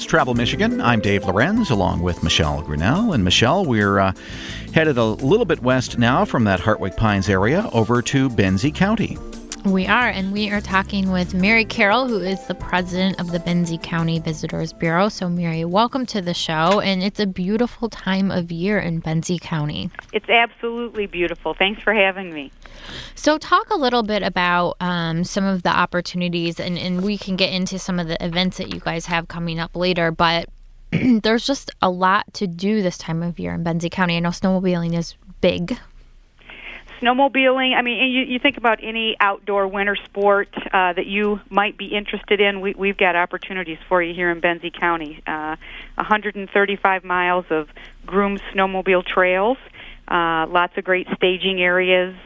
Travel Michigan. I'm Dave Lorenz, along with Michelle Grinnell. And Michelle, we're headed a little bit west now from that Hartwick Pines area over to Benzie County. We are, and we are talking with Mary Carroll, who is the president of the Benzie County Visitors Bureau. So, Mary, welcome to the show, and it's a beautiful time of year in Benzie County. It's absolutely beautiful. Thanks for having me. So talk a little bit about some of the opportunities, and we can get into some of the events that you guys have coming up later, but there's just a lot to do this time of year in Benzie County. I know snowmobiling is big. Snowmobiling, I mean, you think about any outdoor winter sport that you might be interested in, we've got opportunities for you here in Benzie County. 135 miles of groomed snowmobile trails, lots of great staging areas,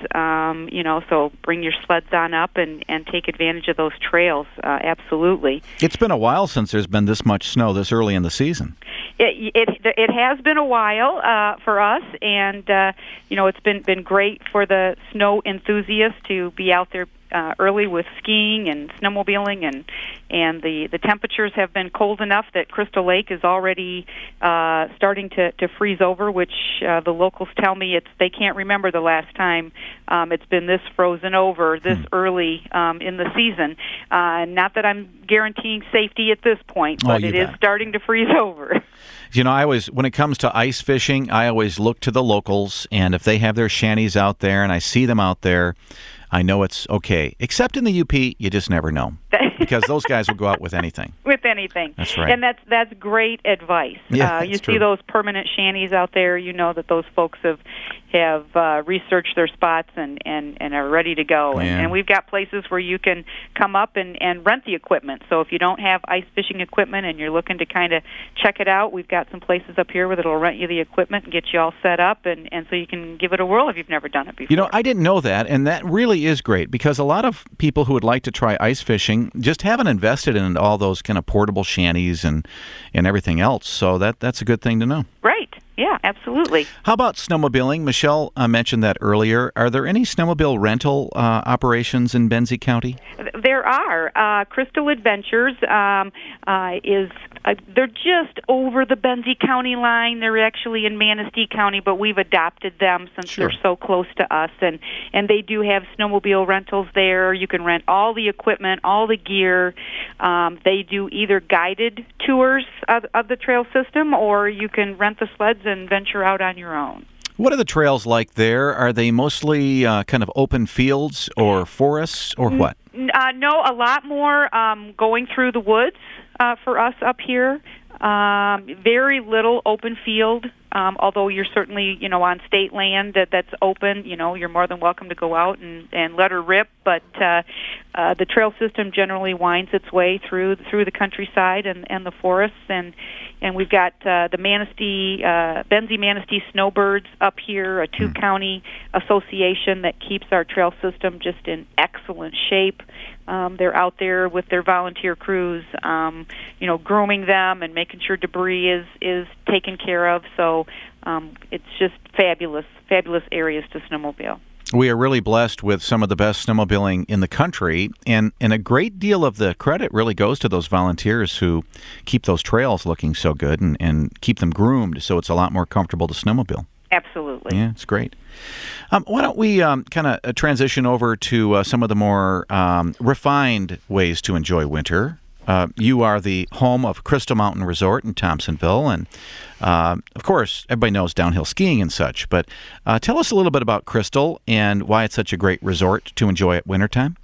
so bring your sleds on up and take advantage of those trails, absolutely. It's been a while since there's been this much snow this early in the season. It has been a while for us, and it's been great for the snow enthusiasts to be out there early with skiing and snowmobiling, and the temperatures have been cold enough that Crystal Lake is already starting to freeze over, which the locals tell me they can't remember the last time it's been this frozen over this early in the season. Not that I'm guaranteeing safety at this point, but it is starting to freeze over. You know, when it comes to ice fishing, I always look to the locals, and if they have their shanties out there and I see them out there, I know it's okay. Except in the UP, you just never know, because those guys will go out with anything. With anything. That's right. And that's great advice. Yeah, you true. see those permanent shanties out there, you know that those folks have researched their spots and are ready to go. Yeah. And we've got places where you can come up and rent the equipment. So if you don't have ice fishing equipment and you're looking to kind of check it out, we've got some places up here where it'll rent you the equipment and get you all set up, and so you can give it a whirl if you've never done it before. You know, I didn't know that, and that really is great, because a lot of people who would like to try ice fishing just haven't invested in all those kind of portable shanties and everything else. So that's a good thing to know. Right. Yeah, absolutely. How about snowmobiling? Michelle mentioned that earlier. Are there any snowmobile rental operations in Benzie County? There are. Crystal Adventures they're just over the Benzie County line. They're actually in Manistee County, but we've adopted them since they're so close to us. And they do have snowmobile rentals there. You can rent all the equipment, all the gear. They do either guided tours of the trail system, or you can rent the sleds and venture out on your own. What are the trails like there? Are they mostly kind of open fields or forests, or what? No, a lot more going through the woods for us up here. Very little open field, although you're certainly, on state land that's open. You're more than welcome to go out and let her rip. But the trail system generally winds its way through the countryside and the forests, and we've got the Benzie Manistee Snowbirds up here, a two-county association that keeps our trail system just in excellent shape. They're out there with their volunteer crews, grooming them and making sure debris is taken care of. So it's just fabulous areas to snowmobile. We are really blessed with some of the best snowmobiling in the country, and a great deal of the credit really goes to those volunteers who keep those trails looking so good and keep them groomed so it's a lot more comfortable to snowmobile. Absolutely. Yeah, it's great. Why don't we kind of transition over to some of the more refined ways to enjoy winter? You are the home of Crystal Mountain Resort in Thompsonville, and of course, everybody knows downhill skiing and such, but tell us a little bit about Crystal and why it's such a great resort to enjoy at wintertime.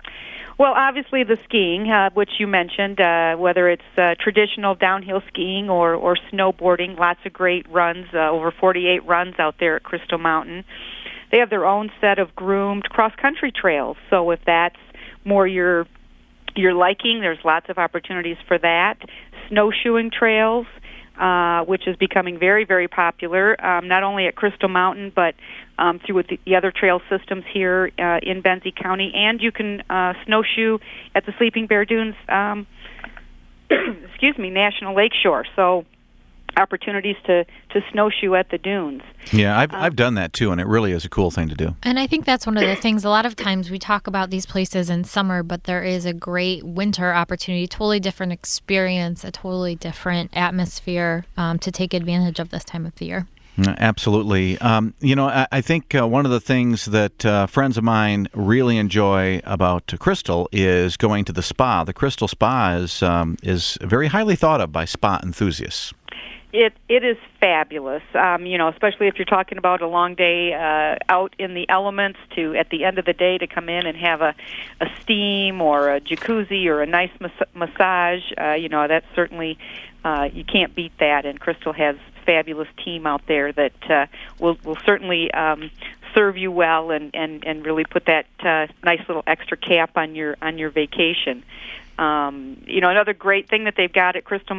Well, obviously the skiing, which you mentioned, whether it's traditional downhill skiing or snowboarding, lots of great runs, over 48 runs out there at Crystal Mountain. They have their own set of groomed cross-country trails, so if that's more your liking, there's lots of opportunities for that. Snowshoeing trails, which is becoming very, very popular, not only at Crystal Mountain, but through the other trail systems here in Benzie County. And you can snowshoe at the Sleeping Bear Dunes, National Lakeshore. So opportunities to snowshoe at the dunes. Yeah, I've done that too, and it really is a cool thing to do. And I think that's one of the things. A lot of times we talk about these places in summer, but there is a great winter opportunity, totally different experience, a totally different atmosphere to take advantage of this time of the year. Absolutely. I think one of the things that friends of mine really enjoy about Crystal is going to the spa. The Crystal Spa is very highly thought of by spa enthusiasts. It is fabulous, especially if you're talking about a long day out in the elements to, at the end of the day, to come in and have a steam or a jacuzzi or a nice massage. That's certainly, you can't beat that, and Crystal has fabulous team out there that will certainly serve you well and really put that nice little extra cap on your vacation. Another great thing that they've got at Crystal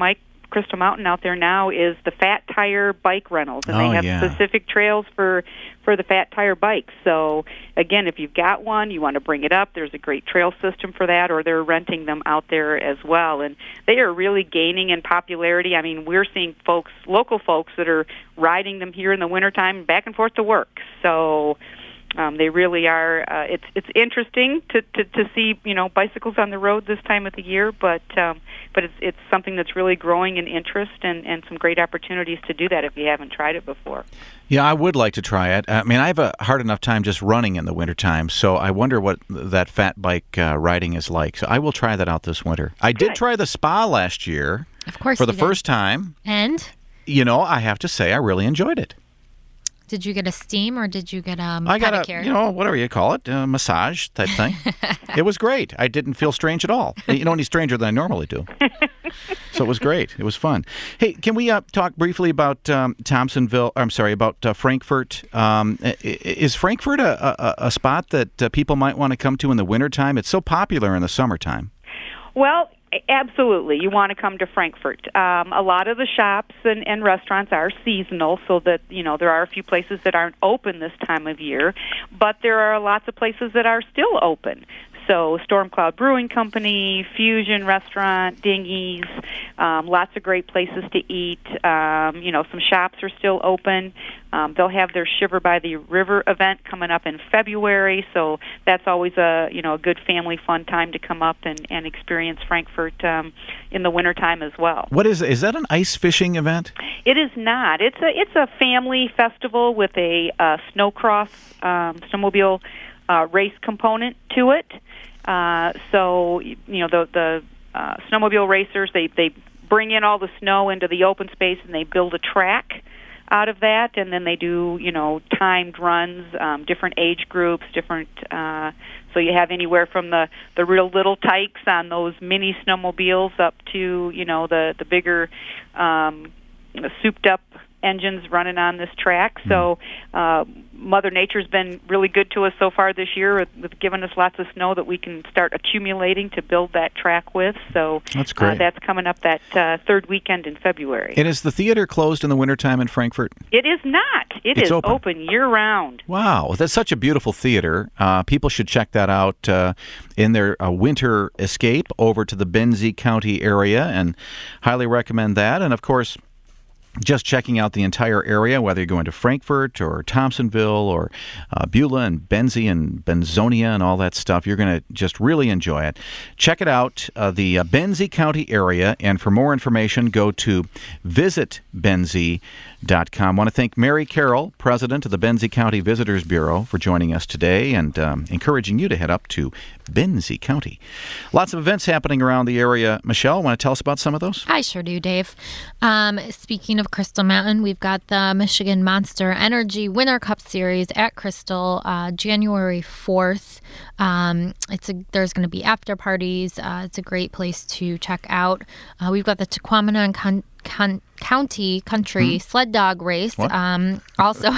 Mountain out there now is the Fat Tire bike rentals, and they have specific trails for the Fat Tire bikes. So again, if you've got one, you want to bring it up, there's a great trail system for that, or they're renting them out there as well. And they are really gaining in popularity. I mean, we're seeing local folks that are riding them here in the wintertime back and forth to work. So they really are. It's interesting to see bicycles on the road this time of the year, but it's something that's really growing in interest and some great opportunities to do that if you haven't tried it before. Yeah, I would like to try it. I mean, I have a hard enough time just running in the wintertime, so I wonder what that fat bike riding is like. So I will try that out this winter. I did try the spa last year. Of course, for the first time. And? I have to say, I really enjoyed it. Did you get a steam or did you get a I got pedicure? Whatever you call it, a massage type thing. It was great. I didn't feel strange at all. Any stranger than I normally do. So it was great. It was fun. Hey, can we talk briefly about Frankfort? Is Frankfort a spot that people might want to come to in the wintertime? It's so popular in the summertime. Well, absolutely. You want to come to Frankfort. A lot of the shops and restaurants are seasonal, so that, there are a few places that aren't open this time of year, but there are lots of places that are still open. So Storm Cloud Brewing Company, Fusion Restaurant, Dingy's, lots of great places to eat. Some shops are still open. They'll have their Shiver by the River event coming up in February, so that's always a good family fun time to come up and experience Frankfort in the wintertime as well. What is that an ice fishing event? It is not. It's a family festival with a snowmobile race component to it. So the snowmobile racers, they bring in all the snow into the open space and they build a track out of that, and then they do timed runs, different age groups, different. So you have anywhere from the real little tykes on those mini snowmobiles up to the bigger souped up engines running on this track. So Mother Nature's been really good to us so far this year with giving us lots of snow that we can start accumulating to build that track with. So that's great. That's coming up that third weekend in February. And is the theater closed in the wintertime in Frankfort? It is not. It's open year-round. Wow. That's such a beautiful theater. People should check that out in their winter escape over to the Benzie County area, and highly recommend that. And, of course, just checking out the entire area, whether you're going to Frankfort or Thompsonville or Beulah and Benzie and Benzonia and all that stuff, you're going to just really enjoy it. Check it out, the Benzie County area, and for more information, go to visitbenzie.com. I want to thank Mary Carroll, president of the Benzie County Visitors Bureau, for joining us today and encouraging you to head up to Benzie County. Lots of events happening around the area. Michelle, want to tell us about some of those? I sure do, Dave. Speaking of Crystal Mountain, we've got the Michigan Monster Energy Winter Cup Series at Crystal, January 4th. There's going to be after parties. It's a great place to check out. We've got the Tahquamenon County Country Sled Dog Race. Also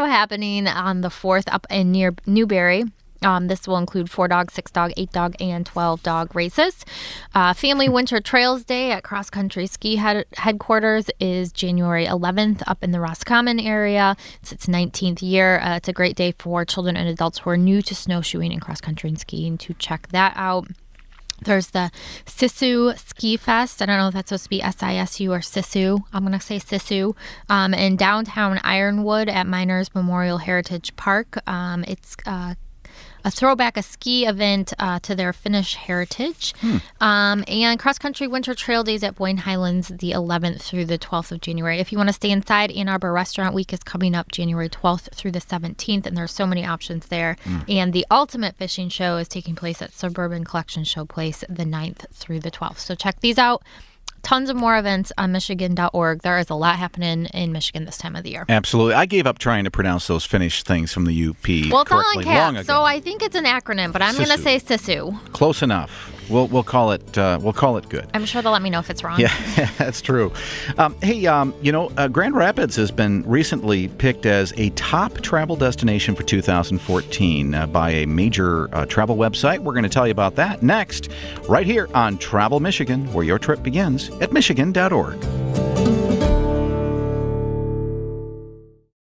happening on the 4th up in near Newberry. This will include 4-dog, 6-dog, 8-dog, and 12-dog races. Family Winter Trails Day at Cross Country Ski Headquarters is January 11th up in the Roscommon area. It's its 19th year. It's a great day for children and adults who are new to snowshoeing and cross country and skiing to check that out. There's the Sisu Ski Fest. I don't know if that's supposed to be SISU or Sisu. I'm going to say Sisu. In downtown Ironwood at Miners Memorial Heritage Park. It's a throwback, a ski event to their Finnish heritage. And cross-country winter trail days at Boyne Highlands the 11th through the 12th of January. If you want to stay inside, Ann Arbor Restaurant Week is coming up January 12th through the 17th, and there's so many options there. And the Ultimate Fishing Show is taking place at Suburban Collection Showplace the 9th through the 12th. So check these out. Tons of more events on Michigan.org. There is a lot happening in Michigan this time of the year. Absolutely. I gave up trying to pronounce those Finnish things from the UP well, it's all correctly in caps, long ago. so I think it's an acronym, but I'm going to say Sisu. Close enough. We'll call it good. I'm sure they'll let me know if it's wrong. Yeah, that's true. Hey, Grand Rapids has been recently picked as a top travel destination for 2014 by a major travel website. We're going to tell you about that next, right here on Travel Michigan, where your trip begins at Michigan.org.